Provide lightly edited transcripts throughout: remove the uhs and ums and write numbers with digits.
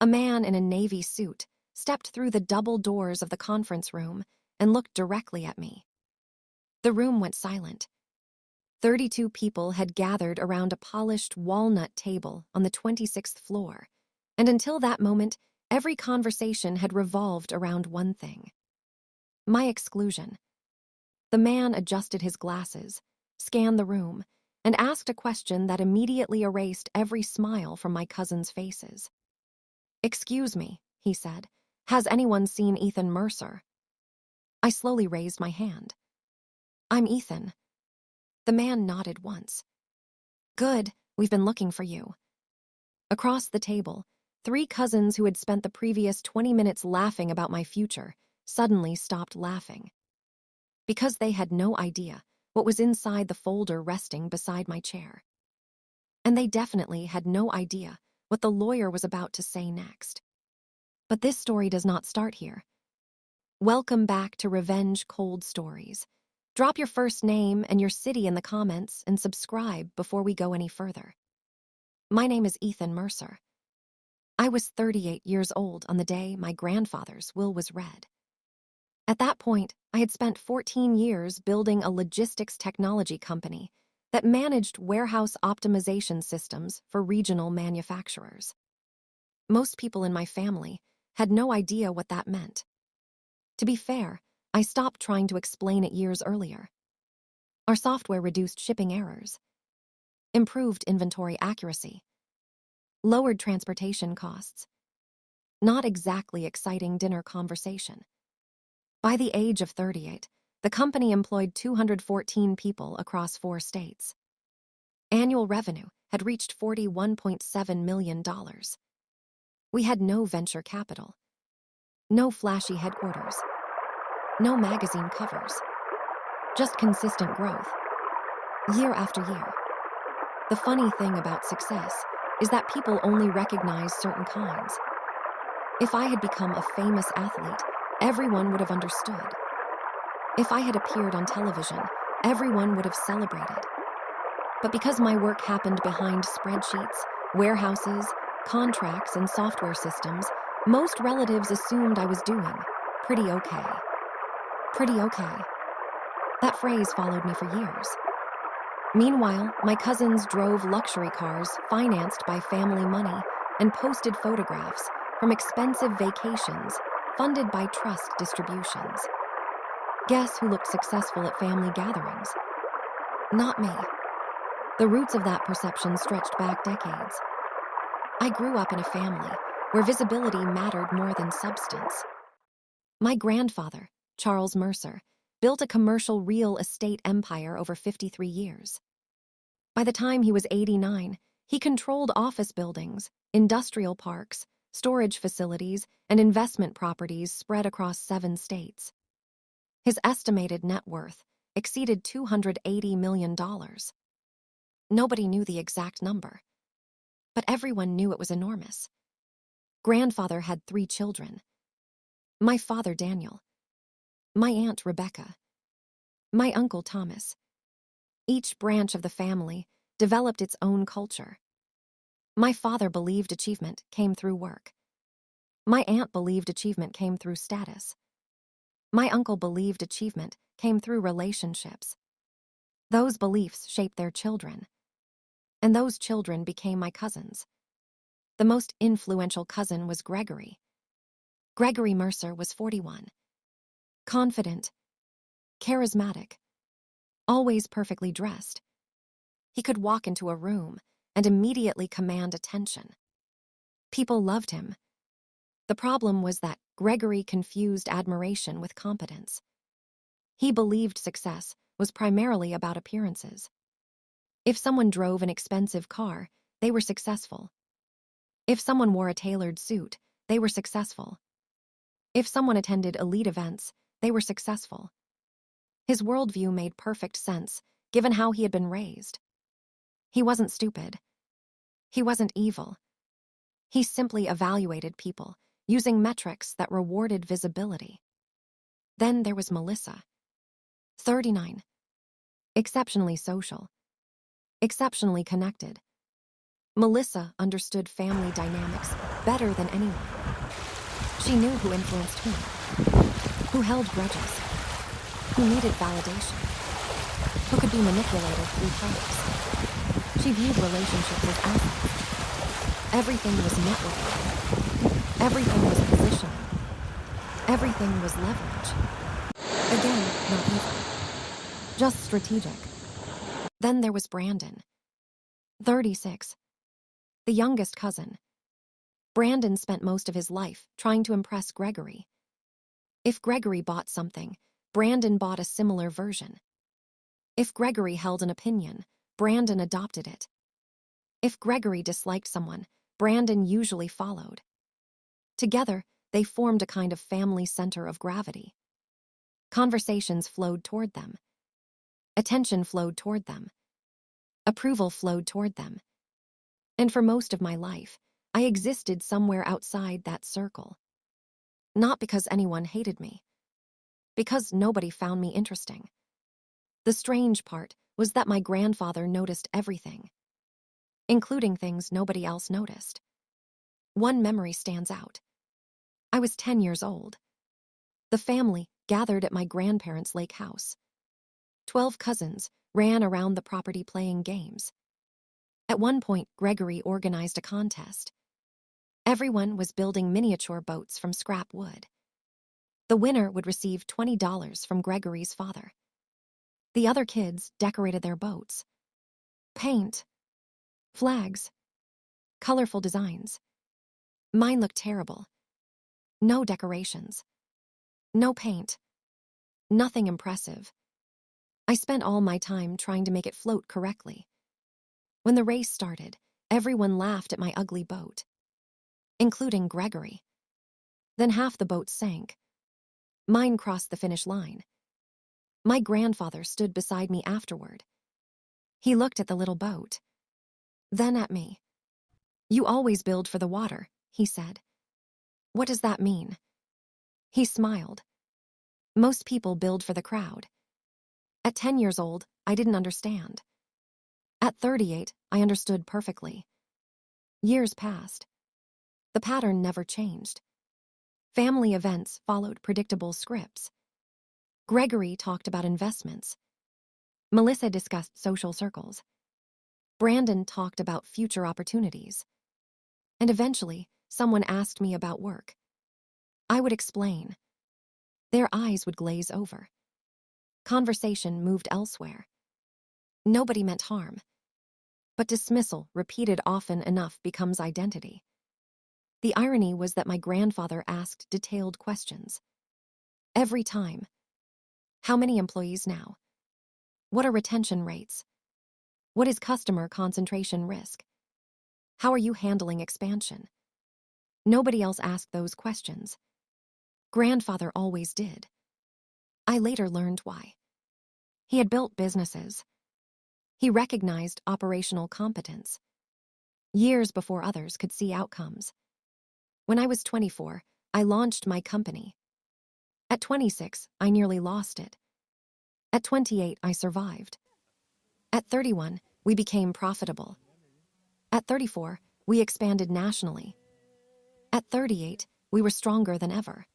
A man in a navy suit stepped through the double doors of the conference room and looked directly at me. The room went silent. 32 people had gathered around a polished walnut table on the 26th floor, and until that moment, every conversation had revolved around one thing: my exclusion. The man adjusted his glasses, scanned the room, and asked a question that immediately erased every smile from my cousins' faces. "Excuse me," he said, "has anyone seen Ethan Mercer?" I slowly raised my hand. "I'm Ethan." The man nodded once. "Good, we've been looking for you." Across the table, 3 cousins who had spent the previous 20 minutes laughing about my future suddenly stopped laughing. Because they had no idea what was inside the folder resting beside my chair. And they definitely had no idea what the lawyer was about to say next. But this story does not start here. Welcome back to Revenge Cold Stories. Drop your first name and your city in the comments and subscribe before we go any further. My name is Ethan Mercer. I was 38 years old on the day my grandfather's will was read. At that point, I had spent 14 years building a logistics technology company that managed warehouse optimization systems for regional manufacturers. Most people in my family had no idea what that meant. To be fair, I stopped trying to explain it years earlier. Our software reduced shipping errors, improved inventory accuracy, lowered transportation costs. Not exactly exciting dinner conversation. By the age of 38, the company employed 214 people across 4 states. Annual revenue had reached $41.7 million. We had no venture capital, no flashy headquarters, no magazine covers, just consistent growth, year after year. The funny thing about success is that people only recognize certain kinds. If I had become a famous athlete, everyone would have understood. If I had appeared on television, everyone would have celebrated. But because my work happened behind spreadsheets, warehouses, contracts, and software systems, most relatives assumed I was doing pretty okay. Pretty okay. That phrase followed me for years. Meanwhile, my cousins drove luxury cars financed by family money and posted photographs from expensive vacations funded by trust distributions. Guess who looked successful at family gatherings? Not me. The roots of that perception stretched back decades. I grew up in a family where visibility mattered more than substance. My grandfather, Charles Mercer, built a commercial real estate empire over 53 years. By the time he was 89, he controlled office buildings, industrial parks, storage facilities, and investment properties spread across 7 states. His estimated net worth exceeded $280 million. Nobody knew the exact number, but everyone knew it was enormous. Grandfather had 3 children. My father, Daniel. My aunt, Rebecca. My uncle, Thomas. Each branch of the family developed its own culture. My father believed achievement came through work. My aunt believed achievement came through status. My uncle believed achievement came through relationships. Those beliefs shaped their children, and those children became my cousins. The most influential cousin was Gregory. Gregory Mercer was 41. Confident, charismatic, always perfectly dressed. He could walk into a room and immediately command attention. People loved him. The problem was that Gregory confused admiration with competence. He believed success was primarily about appearances. If someone drove an expensive car, they were successful. If someone wore a tailored suit, they were successful. If someone attended elite events, they were successful. His worldview made perfect sense, given how he had been raised. He wasn't stupid. He wasn't evil. He simply evaluated people using metrics that rewarded visibility. Then there was Melissa, 39. Exceptionally social. Exceptionally connected. Melissa understood family dynamics better than anyone. She knew who influenced whom, who held grudges, who needed validation, who could be manipulated through players. She viewed relationships as assets. Everything was networking. Everything was positioning. Everything was leverage. Again, not evil. Just strategic. Then there was Brandon, 36, the youngest cousin. Brandon spent most of his life trying to impress Gregory. If Gregory bought something, Brandon bought a similar version. If Gregory held an opinion, Brandon adopted it. If Gregory disliked someone, Brandon usually followed. Together, they formed a kind of family center of gravity. Conversations flowed toward them. Attention flowed toward them. Approval flowed toward them. And for most of my life, I existed somewhere outside that circle. Not because anyone hated me. Because nobody found me interesting. The strange part was that my grandfather noticed everything, including things nobody else noticed. One memory stands out. I was 10 years old. The family gathered at my grandparents' lake house. 12 cousins ran around the property playing games. At one point, Gregory organized a contest. Everyone was building miniature boats from scrap wood. The winner would receive $20 from Gregory's father. The other kids decorated their boats. Paint, flags, colorful designs. Mine looked terrible. No decorations. No paint. Nothing impressive. I spent all my time trying to make it float correctly. When the race started, everyone laughed at my ugly boat, including Gregory. Then half the boat sank. Mine crossed the finish line. My grandfather stood beside me afterward. He looked at the little boat, then at me. "You always build for the water," he said. "What does that mean?" He smiled. "Most people build for the crowd." At 10 years old, I didn't understand. At 38, I understood perfectly. Years passed. The pattern never changed. Family events followed predictable scripts. Gregory talked about investments. Melissa discussed social circles. Brandon talked about future opportunities. And eventually, someone asked me about work. I would explain. Their eyes would glaze over. Conversation moved elsewhere. Nobody meant harm. But dismissal, repeated often enough, becomes identity. The irony was that my grandfather asked detailed questions. Every time. How many employees now? What are retention rates? What is customer concentration risk? How are you handling expansion? Nobody else asked those questions. Grandfather always did. I later learned why. He had built businesses. He recognized operational competence. Years before others could see outcomes. When I was 24, I launched my company. At 26, I nearly lost it. At 28, I survived. At 31, we became profitable. At 34, we expanded nationally. At 38, we were stronger than ever.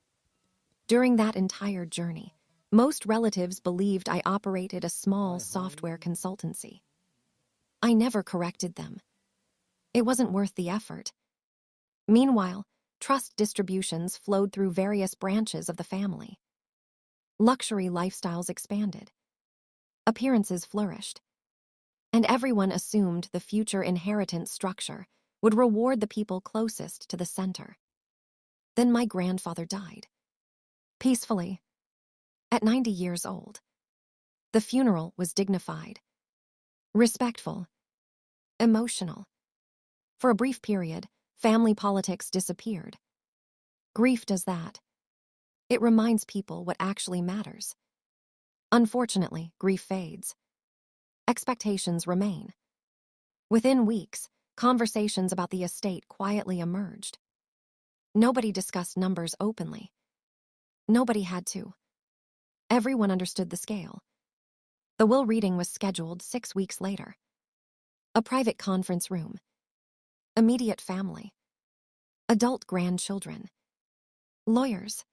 During that entire journey, most relatives believed I operated a small software consultancy. I never corrected them. It wasn't worth the effort. Meanwhile, trust distributions flowed through various branches of the family. Luxury lifestyles expanded. Appearances flourished. And everyone assumed the future inheritance structure would reward the people closest to the center. Then my grandfather died. Peacefully. At 90 years old. The funeral was dignified. Respectful. Emotional. For a brief period, family politics disappeared. Grief does that. It reminds people what actually matters. Unfortunately, grief fades. Expectations remain. Within weeks, conversations about the estate quietly emerged. Nobody discussed numbers openly. Nobody had to. Everyone understood the scale. The will reading was scheduled 6 weeks later. A private conference room. Immediate family. adult grandchildren, lawyers,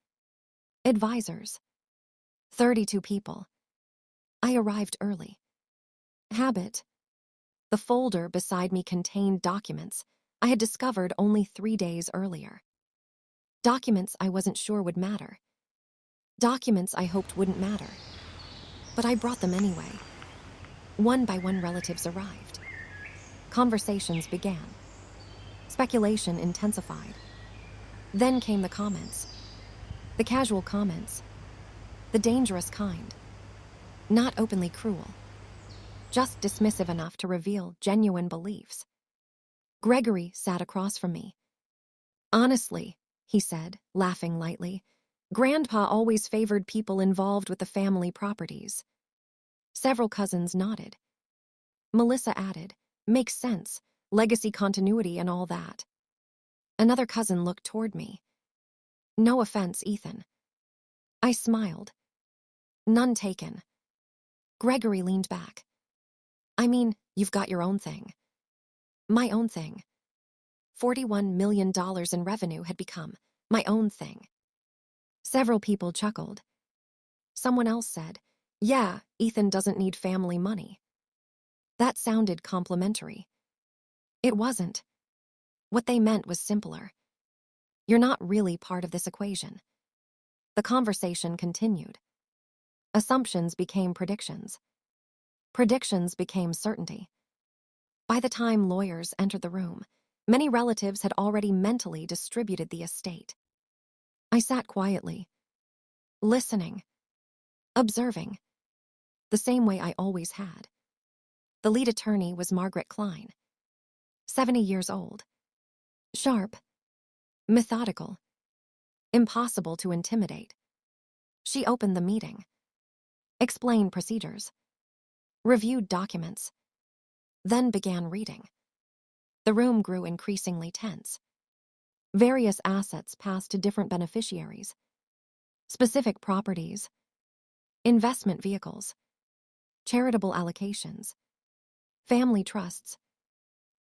advisors. 32 people. I arrived early. Habit. The folder beside me contained documents I had discovered only 3 days earlier. Documents I wasn't sure would matter. Documents I hoped wouldn't matter. But I brought them anyway. One by one, relatives arrived. Conversations began. Speculation intensified. Then came the comments. The casual comments. The dangerous kind. Not openly cruel. Just dismissive enough to reveal genuine beliefs. Gregory sat across from me. Honestly, he said, laughing lightly, Grandpa always favored people involved with the family properties. Several cousins nodded. Melissa added, makes sense, legacy continuity and all that. Another cousin looked toward me. No offense, Ethan. I smiled. None taken. Gregory leaned back. I mean, you've got your own thing. My own thing. $41 million in revenue had become my own thing. Several people chuckled. Someone else said, yeah, Ethan doesn't need family money. That sounded complimentary. It wasn't. What they meant was simpler. You're not really part of this equation. The conversation continued. Assumptions became predictions. Predictions became certainty. By the time lawyers entered the room, many relatives had already mentally distributed the estate. I sat quietly, listening, observing, the same way I always had. The lead attorney was Margaret Klein, 70 years old. Sharp, methodical, impossible to intimidate. She opened the meeting, explained procedures, reviewed documents, then began reading. The room grew increasingly tense. Various assets passed to different beneficiaries. Specific properties, investment vehicles, charitable allocations, family trusts.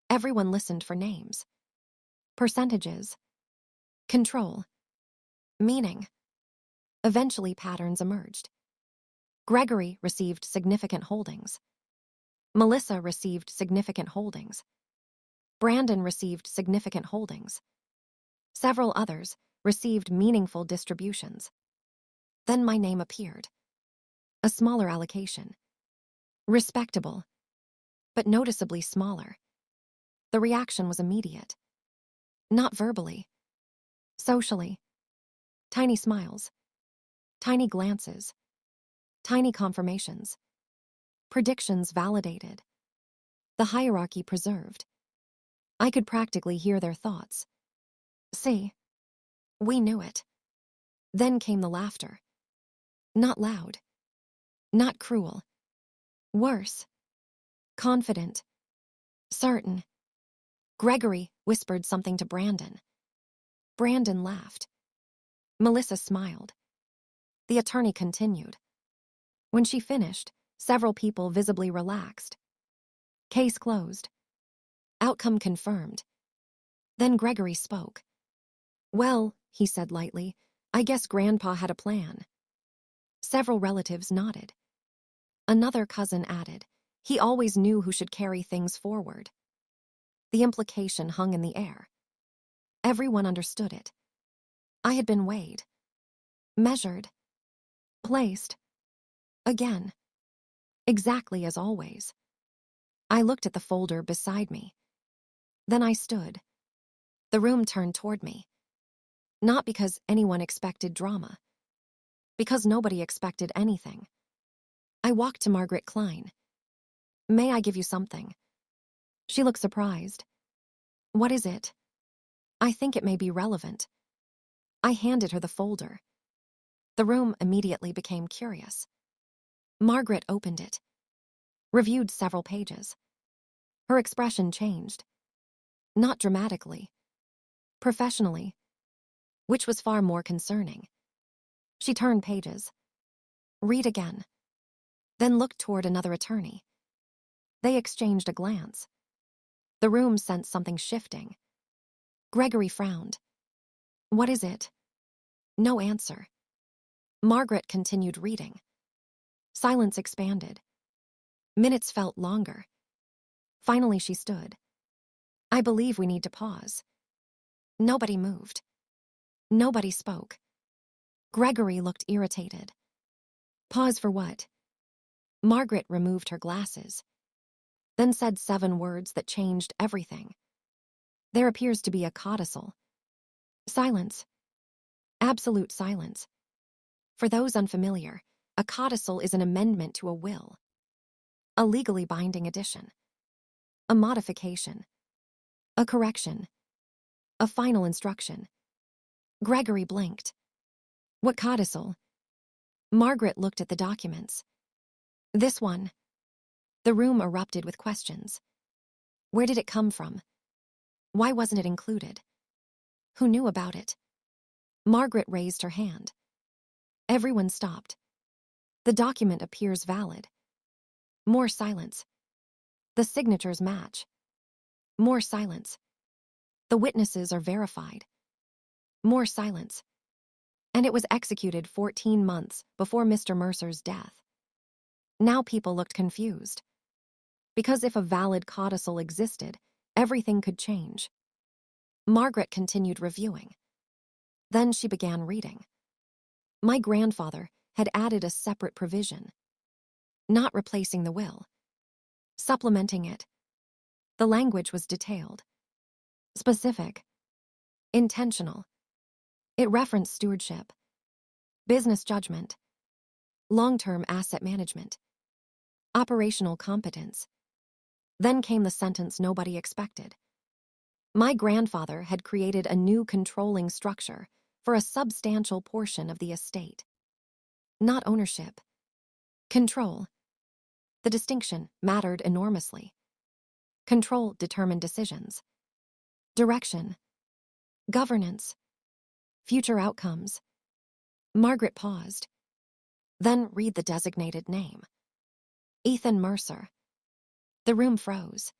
Everyone listened for names, percentages, control, meaning. Eventually, patterns emerged. Gregory received significant holdings. Melissa received significant holdings. Brandon received significant holdings. Several others received meaningful distributions. Then my name appeared. A smaller allocation. Respectable, but noticeably smaller. The reaction was immediate. Not verbally. Socially. Tiny smiles. Tiny glances. Tiny confirmations. Predictions validated. The hierarchy preserved. I could practically hear their thoughts. See, we knew it. Then came the laughter. Not loud. Not cruel. Worse. Confident. Certain. Gregory whispered something to Brandon. Brandon laughed. Melissa smiled. The attorney continued. When she finished, several people visibly relaxed. Case closed. Outcome confirmed. Then Gregory spoke. Well, he said lightly, I guess Grandpa had a plan. Several relatives nodded. Another cousin added, he always knew who should carry things forward. The implication hung in the air. Everyone understood it. I had been weighed, measured, placed, again, exactly as always. I looked at the folder beside me. Then I stood. The room turned toward me. Not because anyone expected drama. Because nobody expected anything. I walked to Margaret Klein. May I give you something? She looked surprised. What is it? I think it may be relevant. I handed her the folder. The room immediately became curious. Margaret opened it, reviewed several pages. Her expression changed. Not dramatically. Professionally. Which was far more concerning. She turned pages. Read again. Then looked toward another attorney. They exchanged a glance. The room sensed something shifting. Gregory frowned. What is it? No answer. Margaret continued reading. Silence expanded. Minutes felt longer. Finally, she stood. I believe we need to pause. Nobody moved. Nobody spoke. Gregory looked irritated. Pause for what? Margaret removed her glasses, then said 7 words that changed everything. There appears to be a codicil. Silence. Absolute silence. For those unfamiliar, a codicil is an amendment to a will. A legally binding addition. A modification. A correction. A final instruction. Gregory blinked. What codicil? Margaret looked at the documents. This one. The room erupted with questions. Where did it come from? Why wasn't it included? Who knew about it? Margaret raised her hand. Everyone stopped. The document appears valid. More silence. The signatures match. More silence. The witnesses are verified. More silence. And it was executed 14 months before Mr. Mercer's death. Now people looked confused. Because if a valid codicil existed, everything could change. Margaret continued reviewing. Then she began reading. My grandfather had added a separate provision. Not replacing the will. Supplementing it. The language was detailed. Specific. Intentional. It referenced stewardship. Business judgment. Long-term asset management. Operational competence. Then came the sentence nobody expected. My grandfather had created a new controlling structure for a substantial portion of the estate. Not ownership. Control. The distinction mattered enormously. Control determined decisions. Direction. Governance. Future outcomes. Margaret paused. Then read the designated name. Ethan Mercer. The room froze.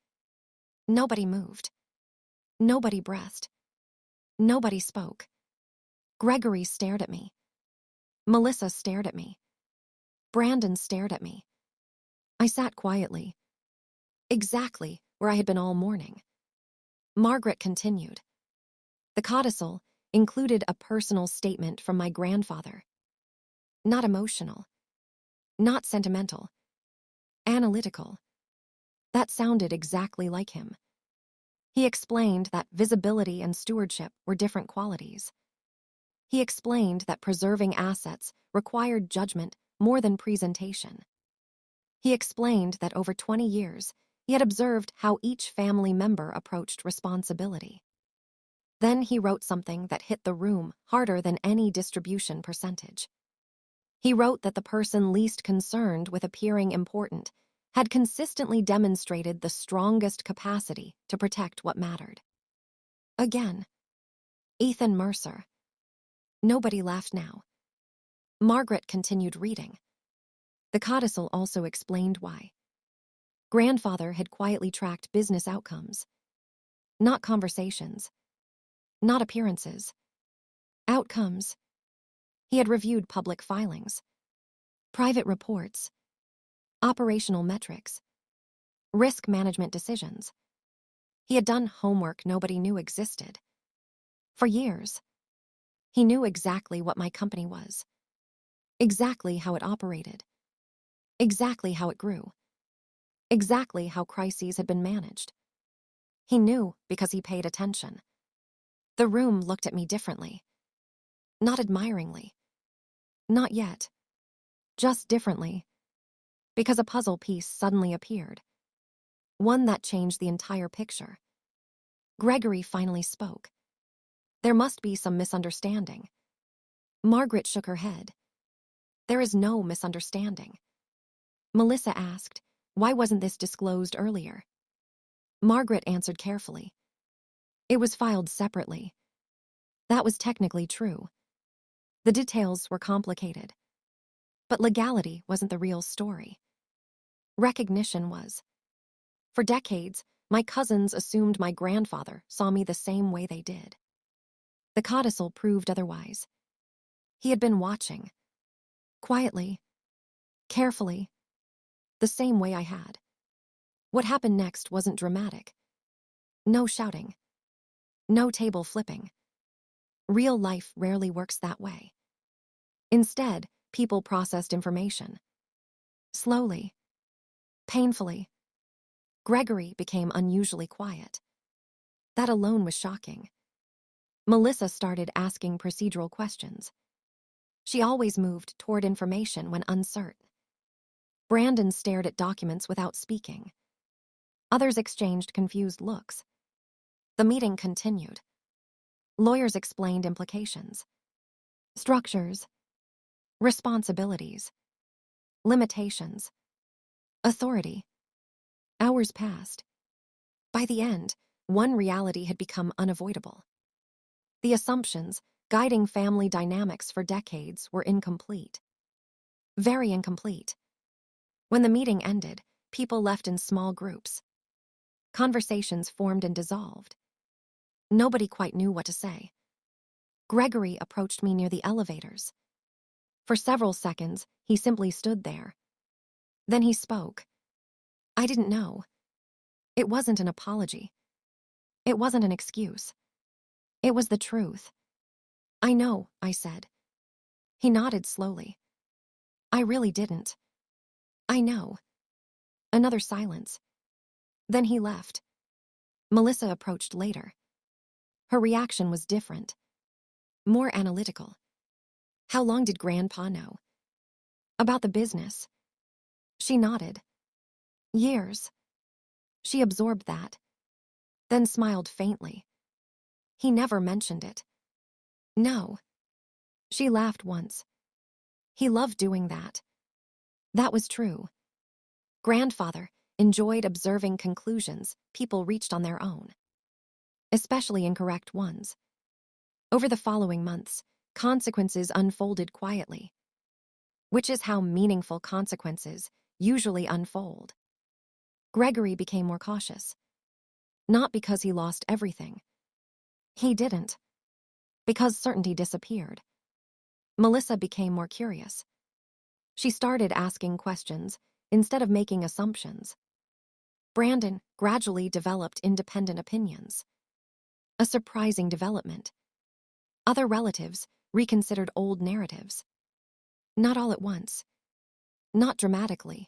Nobody moved. Nobody breathed. Nobody spoke. Gregory stared at me. Melissa stared at me. Brandon stared at me. I sat quietly. Exactly where I had been all morning. Margaret continued. The codicil included a personal statement from my grandfather. Not emotional. Not sentimental. Analytical. That sounded exactly like him. He explained that visibility and stewardship were different qualities. He explained that preserving assets required judgment more than presentation. He explained that over 20 years, he had observed how each family member approached responsibility. Then he wrote something that hit the room harder than any distribution percentage. He wrote that the person least concerned with appearing important had consistently demonstrated the strongest capacity to protect what mattered. Again, Ethan Mercer. Nobody laughed now. Margaret continued reading. The codicil also explained why. Grandfather had quietly tracked business outcomes. Not conversations. Not appearances. Outcomes. He had reviewed public filings. Private reports. Operational metrics. Risk management decisions. He had done homework nobody knew existed. For years, he knew exactly what my company was. Exactly how it operated. Exactly how it grew. Exactly how crises had been managed. He knew because he paid attention. The room looked at me differently. Not admiringly. Not yet. Just differently. Because a puzzle piece suddenly appeared. One that changed the entire picture. Gregory finally spoke. There must be some misunderstanding. Margaret shook her head. There is no misunderstanding. Melissa asked, why wasn't this disclosed earlier? Margaret answered carefully. It was filed separately. That was technically true. The details were complicated. But legality wasn't the real story. Recognition was. For decades, my cousins assumed my grandfather saw me the same way they did. The codicil proved otherwise. He had been watching, quietly, carefully, the same way I had. What happened next wasn't dramatic. No shouting. No table flipping. Real life rarely works that way. Instead, people processed information. Slowly, painfully. Gregory became unusually quiet. That alone was shocking. Melissa started asking procedural questions. She always moved toward information when uncertain. Brandon stared at documents without speaking. Others exchanged confused looks. The meeting continued. Lawyers explained implications, structures, responsibilities, limitations, authority. Hours passed. By the end, one reality had become unavoidable. The assumptions guiding family dynamics for decades were incomplete. Very incomplete. When the meeting ended, people left in small groups. Conversations formed and dissolved. Nobody quite knew what to say. Gregory approached me near the elevators. For several seconds, he simply stood there. Then he spoke. I didn't know. It wasn't an apology. It wasn't an excuse. It was the truth. I know, I said. He nodded slowly. I really didn't. I know. Another silence. Then he left. Melissa approached later. Her reaction was different. More analytical. How long did Grandpa know? About the business. She nodded. Years. She absorbed that. Then smiled faintly. He never mentioned it. No. She laughed once. He loved doing that. That was true. Grandfather enjoyed observing conclusions people reached on their own, especially incorrect ones. Over the following months, consequences unfolded quietly, which is how meaningful consequences usually unfold. Gregory became more cautious. Not because he lost everything. He didn't. Because certainty disappeared. Melissa became more curious. She started asking questions instead of making assumptions. Brandon gradually developed independent opinions. A surprising development. Other relatives reconsidered old narratives. Not all at once. Not dramatically.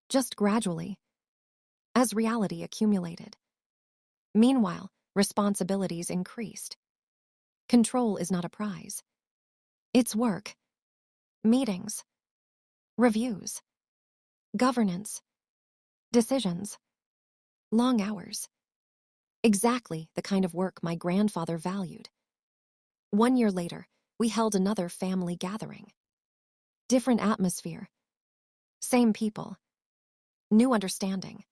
Just gradually. As reality accumulated. Meanwhile, responsibilities increased. Control is not a prize. It's work. Meetings. Reviews. Governance. Decisions. Long hours. Exactly the kind of work my grandfather valued. 1 year later, we held another family gathering. Different atmosphere. Same people. New understanding.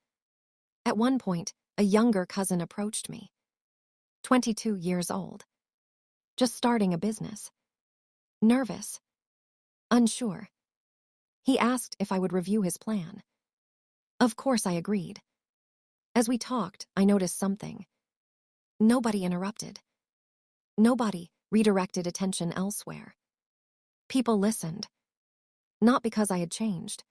At one point, a younger cousin approached me. 22 years old. Just starting a business. Nervous. Unsure. He asked if I would review his plan. Of course I agreed. As we talked, I noticed something. Nobody interrupted. Nobody redirected attention elsewhere. People listened. Not because I had changed.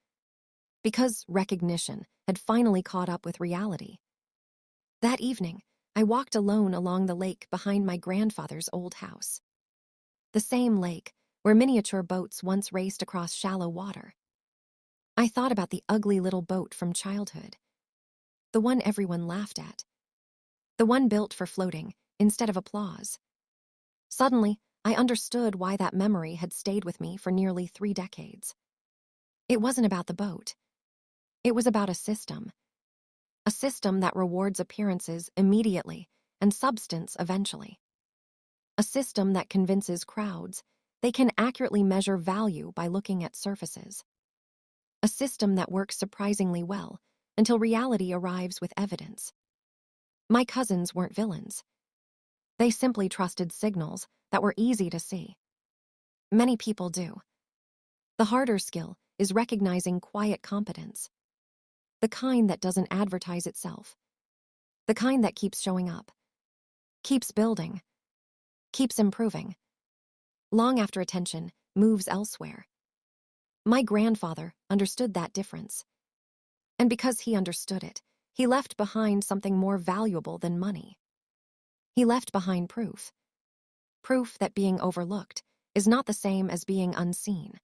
Because recognition had finally caught up with reality. That evening, I walked alone along the lake behind my grandfather's old house. The same lake where miniature boats once raced across shallow water. I thought about the ugly little boat from childhood. The one everyone laughed at. The one built for floating instead of applause. Suddenly, I understood why that memory had stayed with me for nearly 3 decades. It wasn't about the boat. It was about a system. A system that rewards appearances immediately and substance eventually. A system that convinces crowds they can accurately measure value by looking at surfaces. A system that works surprisingly well until reality arrives with evidence. My cousins weren't villains. They simply trusted signals that were easy to see. Many people do. The harder skill is recognizing quiet competence. The kind that doesn't advertise itself. The kind that keeps showing up. Keeps building. keeps improving, long after attention moves elsewhere. My grandfather understood that difference. And because he understood it, he left behind something more valuable than money. He left behind proof. Proof that being overlooked is not the same as being unseen.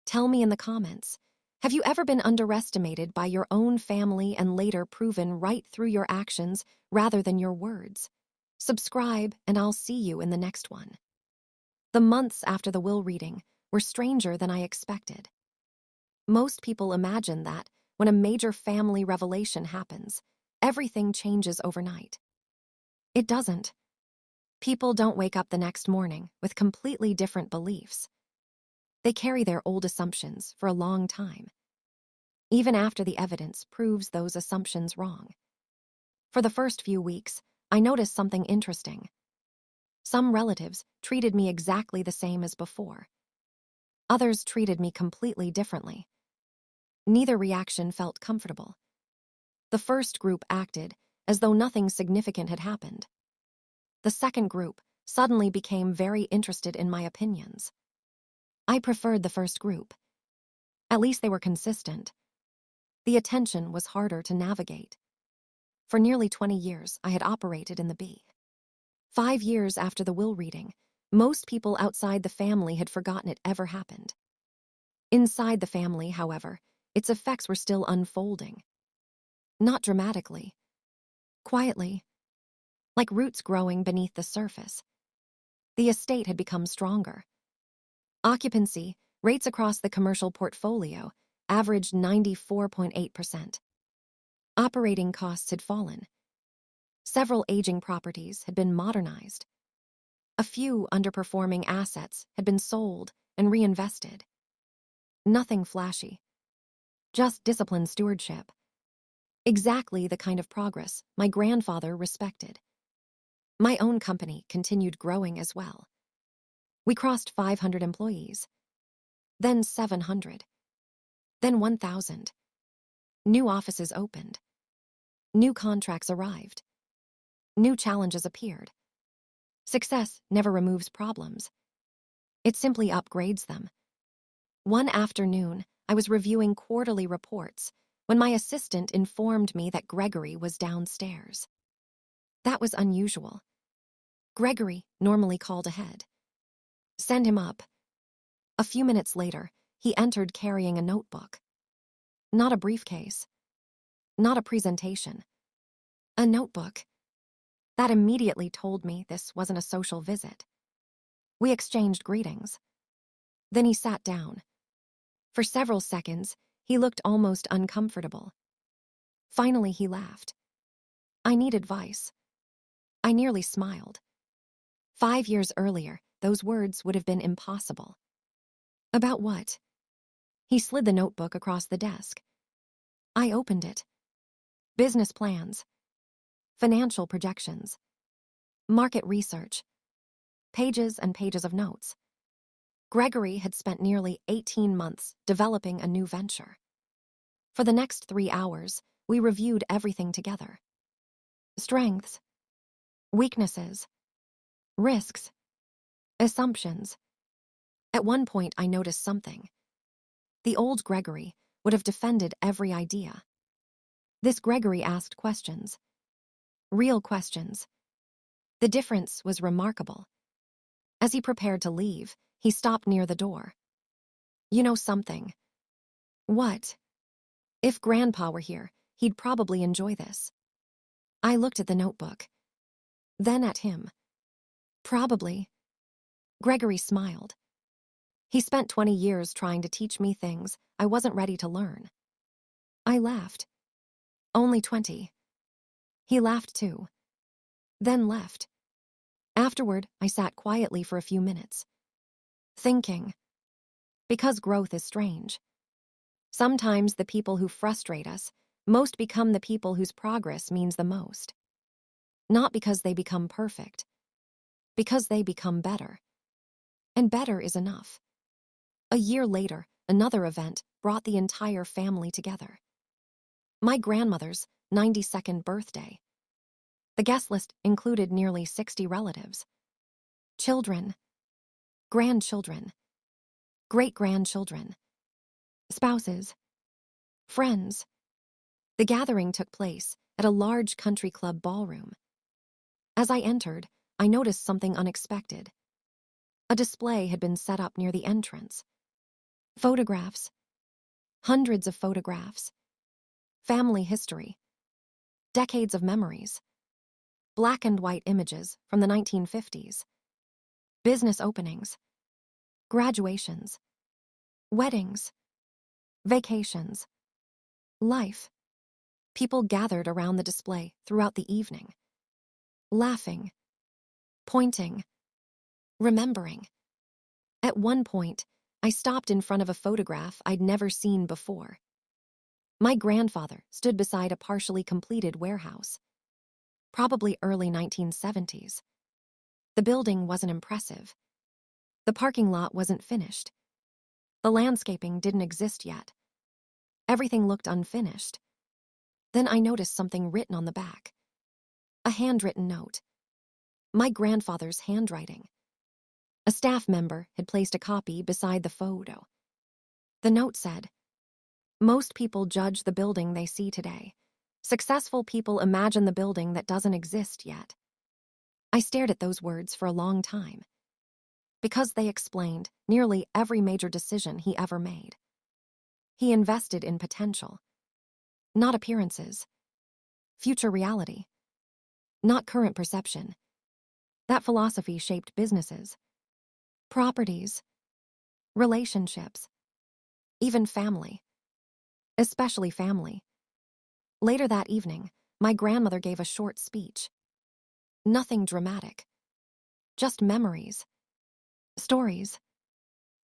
Tell me in the comments, have you ever been underestimated by your own family and later proven right through your actions rather than your words? Subscribe, and I'll see you in the next one. The months after the will reading were stranger than I expected. Most people imagine that when a major family revelation happens, everything changes overnight. It doesn't. People don't wake up the next morning with completely different beliefs. They carry their old assumptions for a long time, even after the evidence proves those assumptions wrong. For the first few weeks, I noticed something interesting. Some relatives treated me exactly the same as before. Others treated me completely differently. Neither reaction felt comfortable. The first group acted as though nothing significant had happened. The second group suddenly became very interested in my opinions. I preferred the first group. At least they were consistent. The attention was harder to navigate. For nearly 20 years, I had operated in the B. 5 years after the will reading, most people outside the family had forgotten it ever happened. Inside the family, however, its effects were still unfolding. Not dramatically. Quietly. Like roots growing beneath the surface. The estate had become stronger. Occupancy rates across the commercial portfolio averaged 94.8%. Operating costs had fallen. Several aging properties had been modernized. A few underperforming assets had been sold and reinvested. Nothing flashy. Just disciplined stewardship. Exactly the kind of progress my grandfather respected. My own company continued growing as well. We crossed 500 employees. Then 700. Then 1,000. New offices opened. New contracts arrived. New challenges appeared. Success never removes problems. It simply upgrades them. One afternoon, I was reviewing quarterly reports when my assistant informed me that Gregory was downstairs. That was unusual. Gregory normally called ahead. Send him up. A few minutes later, he entered carrying a notebook. Not a briefcase. Not a presentation. A notebook. That immediately told me this wasn't a social visit. We exchanged greetings. Then he sat down. For several seconds, he looked almost uncomfortable. Finally, he laughed. I need advice. I nearly smiled. 5 years earlier, those words would have been impossible. About what? He slid the notebook across the desk. I opened it. Business plans. Financial projections. Market research. Pages and pages of notes. Gregory had spent nearly 18 months developing a new venture. For the next 3 hours, we reviewed everything together. Strengths. Weaknesses. Risks. Assumptions. At one point, I noticed something. The old Gregory would have defended every idea. This Gregory asked questions. Real questions. The difference was remarkable. As he prepared to leave, he stopped near the door. You know something? What? If Grandpa were here, he'd probably enjoy this. I looked at the notebook. Then at him. Probably. Gregory smiled. He spent 20 years trying to teach me things I wasn't ready to learn. I laughed. Only 20. He laughed too. Then left. Afterward, I sat quietly for a few minutes. Thinking. Because growth is strange. Sometimes the people who frustrate us most become the people whose progress means the most. Not because they become perfect. Because they become better. And better is enough. A year later, another event brought the entire family together. My grandmother's 92nd birthday. The guest list included nearly 60 relatives. Children, grandchildren, great-grandchildren, spouses, friends. The gathering took place at a large country club ballroom. As I entered, I noticed something unexpected. A display had been set up near the entrance. Photographs, hundreds of photographs, family history, decades of memories, black and white images from the 1950s, business openings, graduations, weddings, vacations, life. People gathered around the display throughout the evening, laughing, pointing, remembering. At one point, I stopped in front of a photograph I'd never seen before. My grandfather stood beside a partially completed warehouse, probably early 1970s. The building wasn't impressive. The parking lot wasn't finished. The landscaping didn't exist yet. Everything looked unfinished. Then I noticed something written on the back. A handwritten note. My grandfather's handwriting. A staff member had placed a copy beside the photo. The note said, "Most people judge the building they see today. Successful people imagine the building that doesn't exist yet." I stared at those words for a long time, because they explained nearly every major decision he ever made. He invested in potential, not appearances, future reality, not current perception. That philosophy shaped businesses, properties, relationships, even family, especially family. Later that evening, my grandmother gave a short speech. Nothing dramatic, just memories, stories,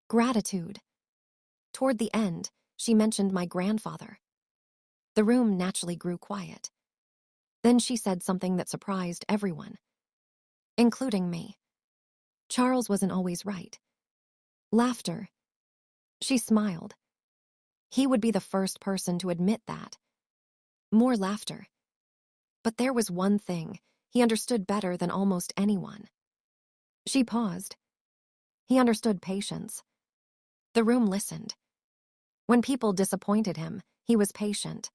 gratitude. Toward the end, she mentioned my grandfather. The room naturally grew quiet. Then she said something that surprised everyone, including me. Charles wasn't always right. Laughter. She smiled. He would be the first person to admit that. More laughter. But there was one thing he understood better than almost anyone. She paused. He understood patience. The room listened. When people disappointed him, he was patient.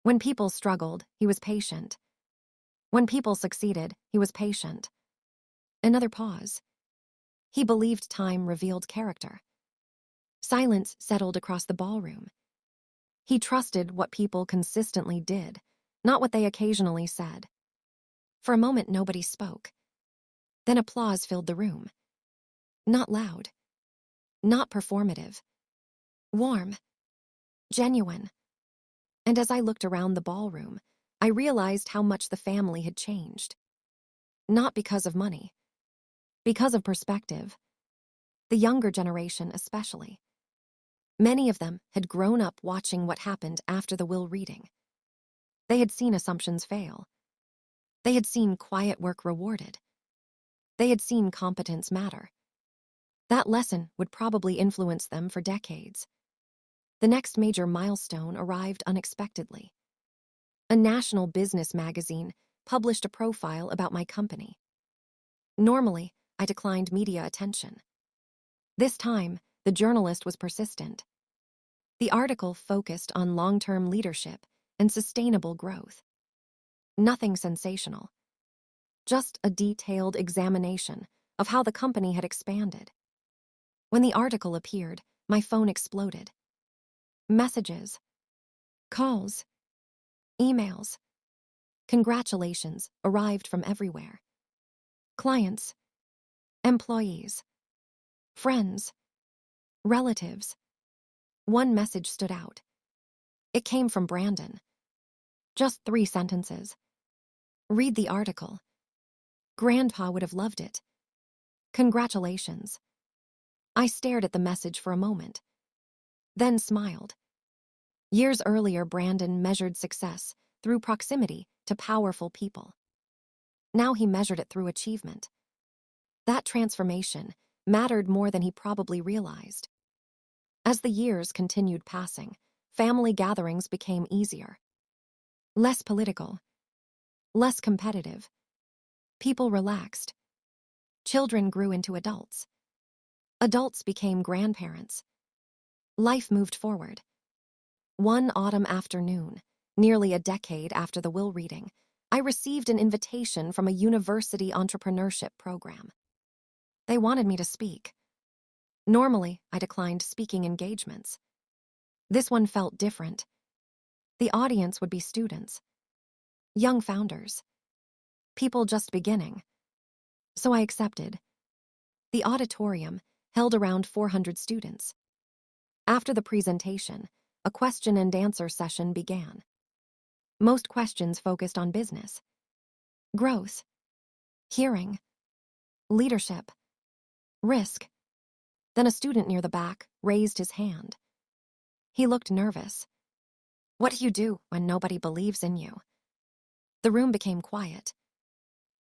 When people struggled, he was patient. When people succeeded, he was patient. Another pause. He believed time revealed character. Silence settled across the ballroom. He trusted what people consistently did, not what they occasionally said. For a moment, nobody spoke. Then applause filled the room. Not loud. Not performative. Warm. Genuine. And as I looked around the ballroom, I realized how much the family had changed. Not because of money. Because of perspective. The younger generation especially. Many of them had grown up watching what happened after the will reading. They had seen assumptions fail. They had seen quiet work rewarded. They had seen competence matter. That lesson would probably influence them for decades. The next major milestone arrived unexpectedly. A national business magazine published a profile about my company. Normally, I declined media attention. This time, the journalist was persistent. The article focused on long-term leadership and sustainable growth. Nothing sensational. Just a detailed examination of how the company had expanded. When the article appeared, my phone exploded. Messages, calls, emails, congratulations arrived from everywhere. Clients, employees, friends, relatives. One message stood out. It came from Brandon. Just 3 sentences. "Read the article. Grandpa would have loved it. Congratulations." I stared at the message for a moment, then smiled. Years earlier, Brandon measured success through proximity to powerful people. Now he measured it through achievement. That transformation mattered more than he probably realized. As the years continued passing, family gatherings became easier. Less political, less competitive. People relaxed. Children grew into adults. Adults became grandparents. Life moved forward. One autumn afternoon, nearly a decade after the will reading, I received an invitation from a university entrepreneurship program. They wanted me to speak. Normally, I declined speaking engagements. This one felt different. The audience would be students, young founders, people just beginning. So I accepted. The auditorium held around 400 students. After the presentation, a question and answer session began. Most questions focused on business, growth, hearing, leadership, risk. Then a student near the back raised his hand. He looked nervous. What do you do when nobody believes in you? The room became quiet.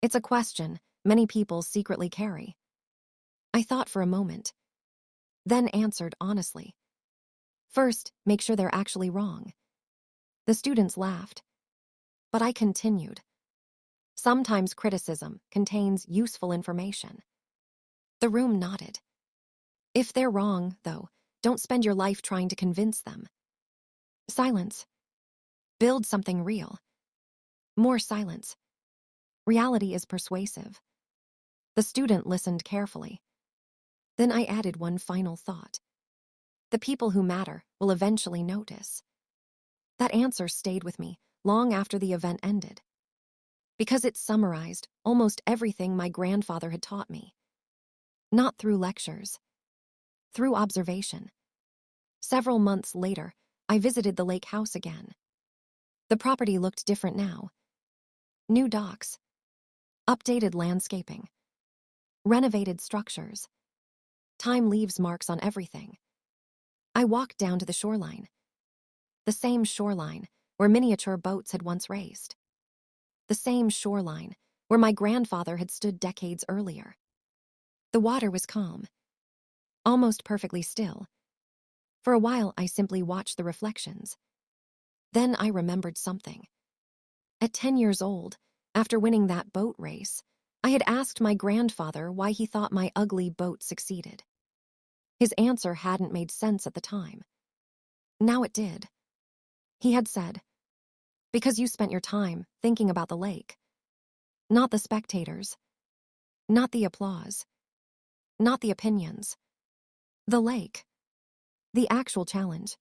It's a question many people secretly carry. I thought for a moment, then answered honestly. First, make sure they're actually wrong. The students laughed, but I continued. Sometimes criticism contains useful information. The room nodded. If they're wrong, though, don't spend your life trying to convince them. Silence. Build something real. More silence. Reality is persuasive. The student listened carefully. Then I added one final thought. The people who matter will eventually notice. That answer stayed with me long after the event ended, because it summarized almost everything my grandfather had taught me. Not through lectures, through observation. Several months later, I visited the lake house again. The property looked different now. New docks, updated landscaping, renovated structures. Time leaves marks on everything. I walked down to the shoreline. The same shoreline where miniature boats had once raced. The same shoreline where my grandfather had stood decades earlier. The water was calm, almost perfectly still. For a while, I simply watched the reflections. Then I remembered something. At 10 years old, after winning that boat race, I had asked my grandfather why he thought my ugly boat succeeded. His answer hadn't made sense at the time. Now it did. He had said, "Because you spent your time thinking about the lake. Not the spectators. Not the applause. Not the opinions. The lake. The actual challenge.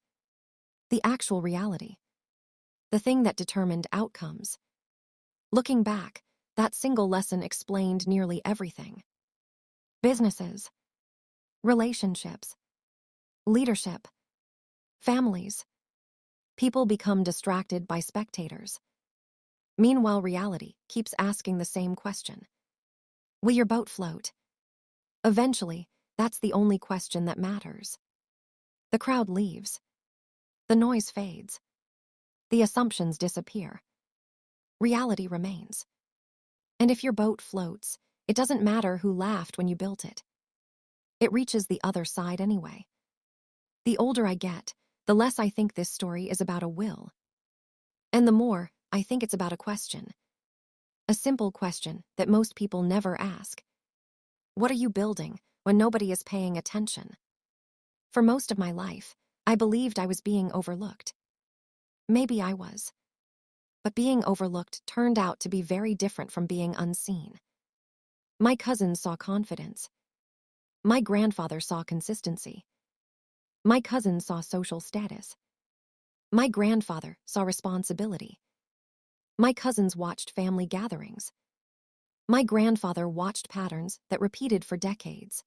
The actual reality. The thing that determined outcomes." Looking back, that single lesson explained nearly everything. Businesses, relationships, leadership, families. People become distracted by spectators. Meanwhile, reality keeps asking the same question. Will your boat float? Eventually, that's the only question that matters. The crowd leaves. The noise fades. The assumptions disappear. Reality remains. And if your boat floats, it doesn't matter who laughed when you built it. It reaches the other side anyway. The older I get, the less I think this story is about a will. And the more I think it's about a question. A simple question that most people never ask. What are you building when nobody is paying attention? For most of my life, I believed I was being overlooked. Maybe I was. But being overlooked turned out to be very different from being unseen. My cousins saw confidence. My grandfather saw consistency. My cousin saw social status. My grandfather saw responsibility. My cousins watched family gatherings. My grandfather watched patterns that repeated for decades.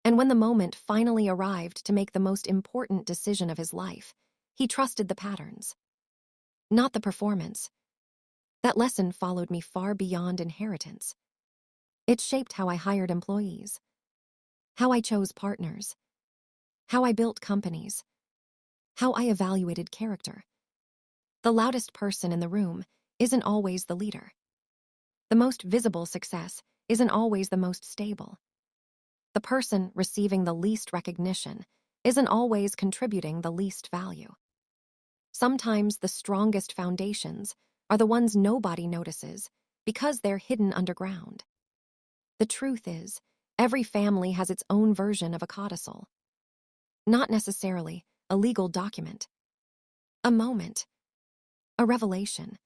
And when the moment finally arrived to make the most important decision of his life, he trusted the patterns, not the performance. That lesson followed me far beyond inheritance. It shaped how I hired employees, how I chose partners, how I built companies, how I evaluated character. The loudest person in the room isn't always the leader. The most visible success isn't always the most stable. The person receiving the least recognition isn't always contributing the least value. Sometimes the strongest foundations are the ones nobody notices because they're hidden underground. The truth is, every family has its own version of a codicil. Not necessarily a legal document. A moment. A revelation.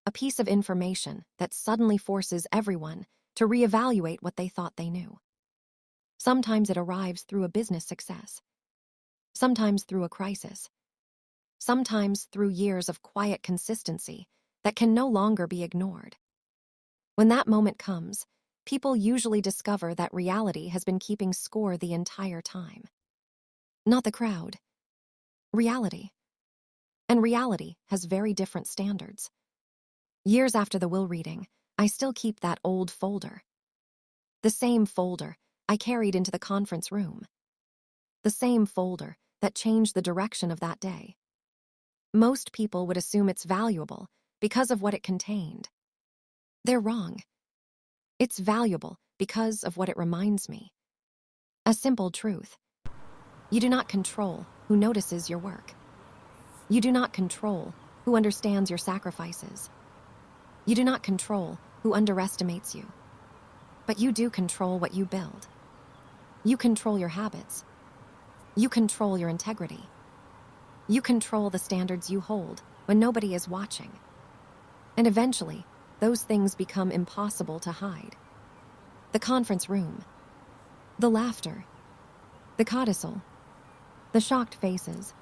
A piece of information that suddenly forces everyone to reevaluate what they thought they knew. Sometimes it arrives through a business success. Sometimes through a crisis. Sometimes through years of quiet consistency that can no longer be ignored. When that moment comes, people usually discover that reality has been keeping score the entire time. Not the crowd. Reality. And reality has very different standards. Years after the will reading, I still keep that old folder. The same folder I carried into the conference room. The same folder that changed the direction of that day. Most people would assume it's valuable because of what it contained. They're wrong. It's valuable because of what it reminds me. A simple truth. You do not control who notices your work. You do not control who understands your sacrifices. You do not control who underestimates you. But you do control what you build. You control your habits. You control your integrity. You control the standards you hold when nobody is watching. And eventually, those things become impossible to hide. The conference room. The laughter. The codicil. The shocked faces.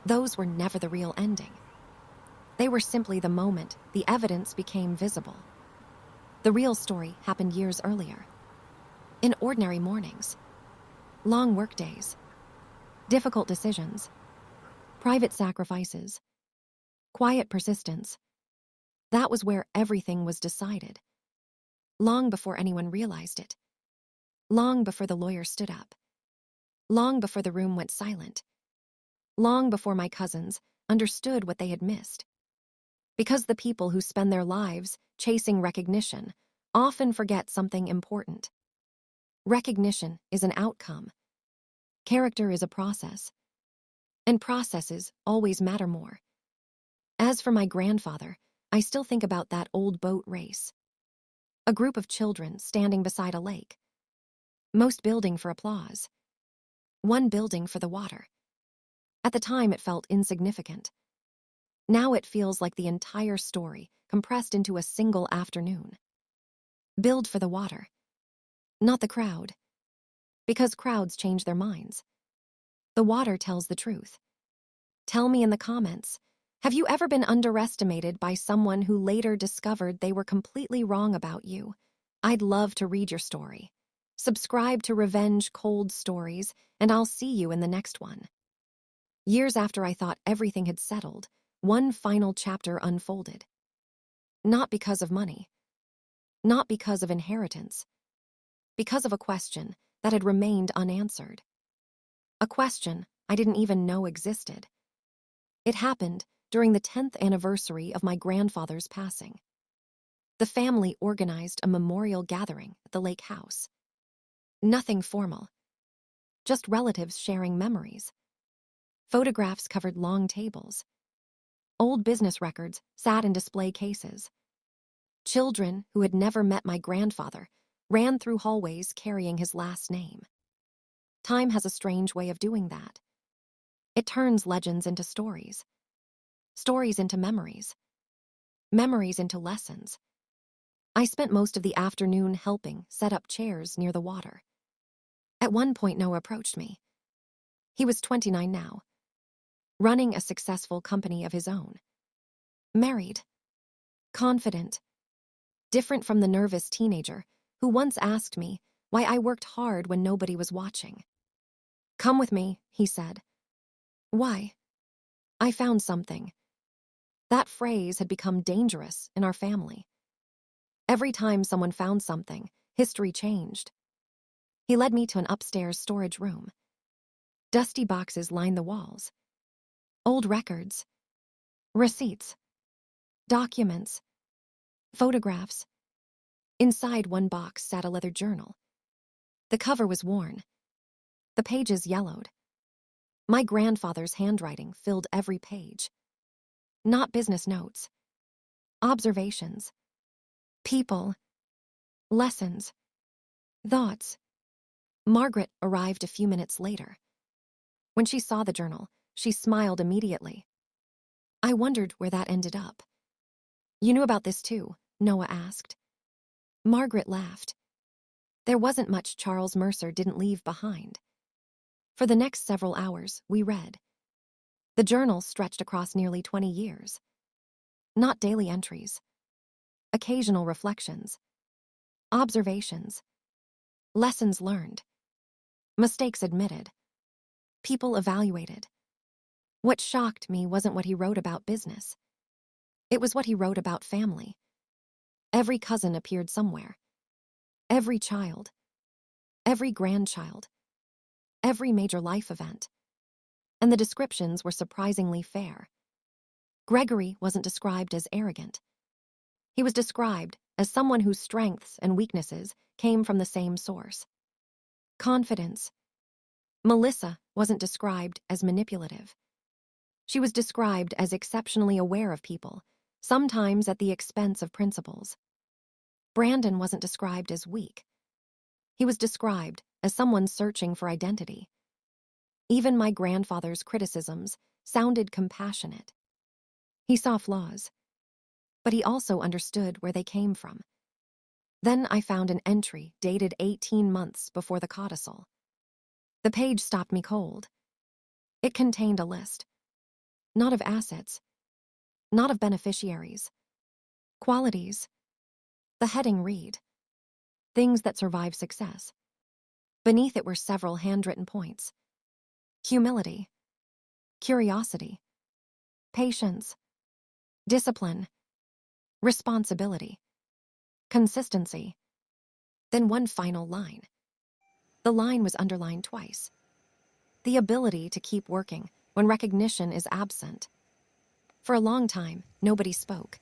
Those were never the real ending. They were simply the moment the evidence became visible. The real story happened years earlier. In ordinary mornings. Long workdays. Difficult decisions. Private sacrifices. Quiet persistence. That was where everything was decided. Long before anyone realized it. Long before the lawyer stood up. Long before the room went silent. Long before my cousins understood what they had missed. Because the people who spend their lives chasing recognition often forget something important. Recognition is an outcome. Character is a process. And processes always matter more. As for my grandfather, I still think about that old boat race. A group of children standing beside a lake. Most building for applause. One building for the water. At the time, it felt insignificant. Now it feels like the entire story compressed into a single afternoon. Build for the water. Not the crowd. Because crowds change their minds. The water tells the truth. Tell me in the comments, have you ever been underestimated by someone who later discovered they were completely wrong about you? I'd love to read your story. Subscribe to Revenge Cold Stories, and I'll see you in the next one. Years after I thought everything had settled, one final chapter unfolded. Not because of money. Not because of inheritance. Because of a question that had remained unanswered. A question I didn't even know existed. It happened during the 10th anniversary of my grandfather's passing. The family organized a memorial gathering at the lake house. Nothing formal. Just relatives sharing memories. Photographs covered long tables. Old business records sat in display cases. Children who had never met my grandfather ran through hallways carrying his last name. Time has a strange way of doing that. It turns legends into stories. Stories into memories. Memories into lessons. I spent most of the afternoon helping set up chairs near the water. At one point, Noah approached me. He was 29 now, running a successful company of his own. Married. Confident. Different from the nervous teenager who once asked me why I worked hard when nobody was watching. Come with me, he said. Why? I found something. That phrase had become dangerous in our family. Every time someone found something, history changed. He led me to an upstairs storage room. Dusty boxes lined the walls. Old records. Receipts. Documents. Photographs. Inside one box sat a leather journal. The cover was worn. The pages yellowed. My grandfather's handwriting filled every page. Not business notes. Observations. People. Lessons. Thoughts. Margaret arrived a few minutes later. When she saw the journal, she smiled immediately. I wondered where that ended up. You knew about this too, Noah asked. Margaret laughed. There wasn't much Charles Mercer didn't leave behind. For the next several hours, we read. The journal stretched across nearly 20 years. Not daily entries. Occasional reflections. Observations. Lessons learned. Mistakes admitted. People evaluated. What shocked me wasn't what he wrote about business. It was what he wrote about family. Every cousin appeared somewhere. Every child. Every grandchild. Every major life event. And the descriptions were surprisingly fair. Gregory wasn't described as arrogant. He was described as someone whose strengths and weaknesses came from the same source. Confidence. Melissa wasn't described as manipulative. She was described as exceptionally aware of people, sometimes at the expense of principles. Brandon wasn't described as weak. He was described as someone searching for identity. Even my grandfather's criticisms sounded compassionate. He saw flaws, but he also understood where they came from. Then I found an entry dated 18 months before the codicil. The page stopped me cold. It contained a list. Not of assets. Not of beneficiaries. Qualities. The heading read, "Things that survive success." Beneath it were several handwritten points. Humility. Curiosity. Patience. Discipline. Responsibility. Consistency. Then one final line. The line was underlined twice. The ability to keep working when recognition is absent. For a long time, nobody spoke.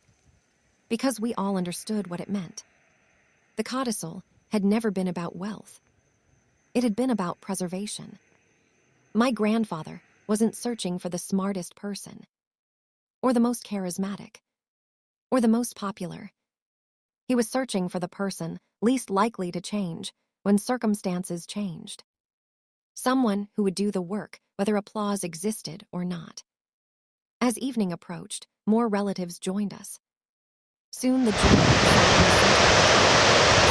Because we all understood what it meant. The codicil had never been about wealth. It had been about preservation. My grandfather wasn't searching for the smartest person, or the most charismatic, or the most popular. He was searching for the person least likely to change when circumstances changed. Someone who would do the work whether applause existed or not. As evening approached, more relatives joined us. Soon the journal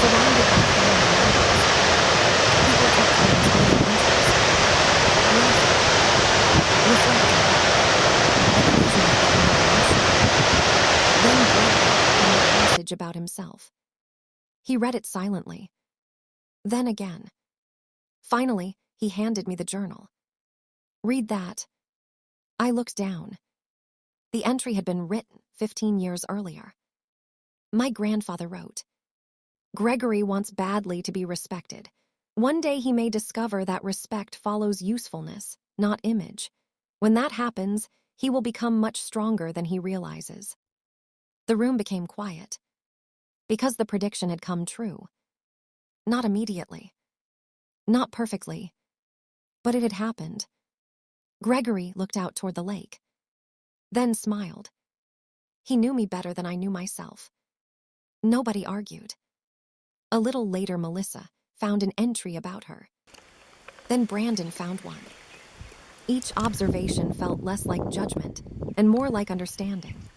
surrounded by family members. People took turns holding interest, reflecting, occasionally then Gregory found a passage about himself. He read it silently. Then again. Finally, he handed me the journal. Read that. I looked down. The entry had been written 15 years earlier. My grandfather wrote, "Gregory wants badly to be respected. One day he may discover that respect follows usefulness, not image. When that happens, he will become much stronger than he realizes." The room became quiet. Because the prediction had come true. Not immediately. Not perfectly. But it had happened. Gregory looked out toward the lake. Then smiled. He knew me better than I knew myself. Nobody argued. A little later, Melissa found an entry about her. Then Brandon found one. Each observation felt less like judgment and more like understanding.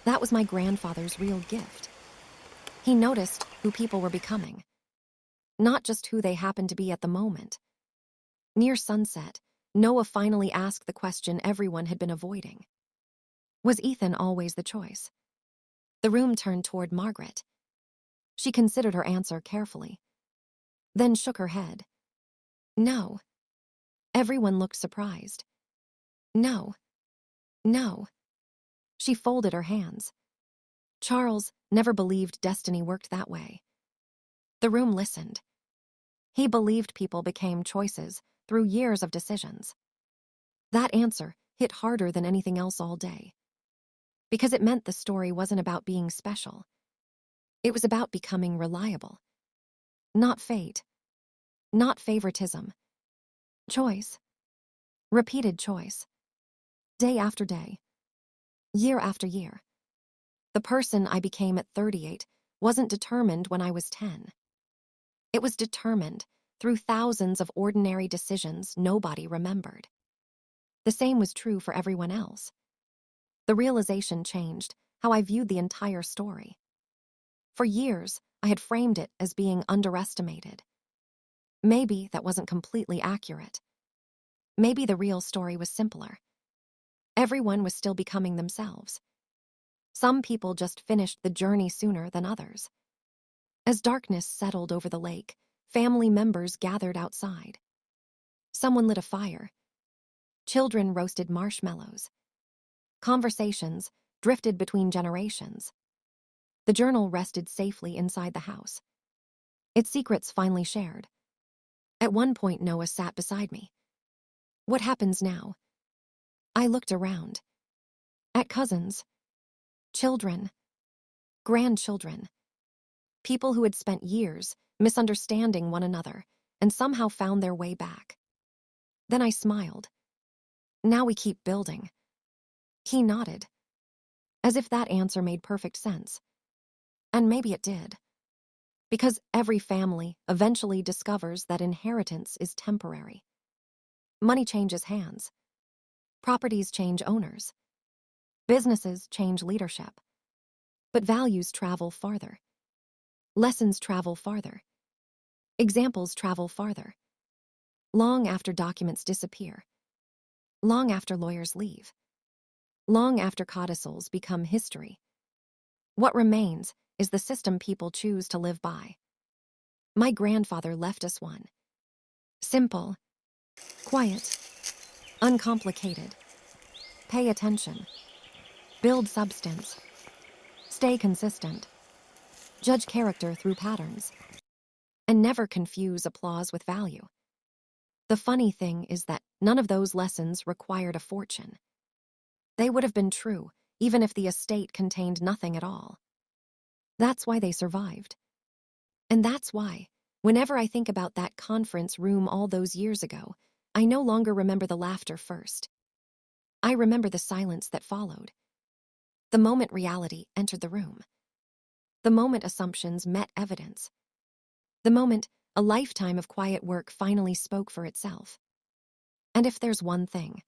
That was my grandfather's real gift. He noticed who people were becoming, not just who they happened to be at the moment. Near sunset, Noah finally asked the question everyone had been avoiding. Was Ethan always the choice? The room turned toward Margaret. She considered her answer carefully, then shook her head. No. Everyone looked surprised. No. No. She folded her hands. Charles never believed destiny worked that way. The room listened. He believed people became choices through years of decisions. That answer hit harder than anything else all day. Because it meant the story wasn't about being special. It was about becoming reliable. Not fate. Not favoritism. Choice. Repeated choice. Day after day. Year after year. The person I became at 38 wasn't determined when I was 10. It was determined through thousands of ordinary decisions nobody remembered. The same was true for everyone else. The realization changed how I viewed the entire story. For years, I had framed it as being underestimated. Maybe that wasn't completely accurate. Maybe the real story was simpler. Everyone was still becoming themselves. Some people just finished the journey sooner than others. As darkness settled over the lake, family members gathered outside. Someone lit a fire. Children roasted marshmallows. Conversations drifted between generations. The journal rested safely inside the house. Its secrets finally shared. At one point, Noah sat beside me. What happens now? I looked around. At cousins, children, grandchildren, people who had spent years misunderstanding one another and somehow found their way back. Then I smiled. Now we keep building. He nodded, as if that answer made perfect sense. And maybe it did. Because every family eventually discovers that inheritance is temporary. Money changes hands. Properties change owners. Businesses change leadership. But values travel farther. Lessons travel farther. Examples travel farther. Long after documents disappear. Long after lawyers leave. Long after codicils become history. What remains is the system people choose to live by. My grandfather left us one. Simple, quiet, uncomplicated. Pay attention. Build substance. Stay consistent. Judge character through patterns. And never confuse applause with value. The funny thing is that none of those lessons required a fortune. They would have been true, even if the estate contained nothing at all. That's why they survived. And that's why, whenever I think about that conference room all those years ago, I no longer remember the laughter first. I remember the silence that followed. The moment reality entered the room. The moment assumptions met evidence. The moment a lifetime of quiet work finally spoke for itself. And if there's one thing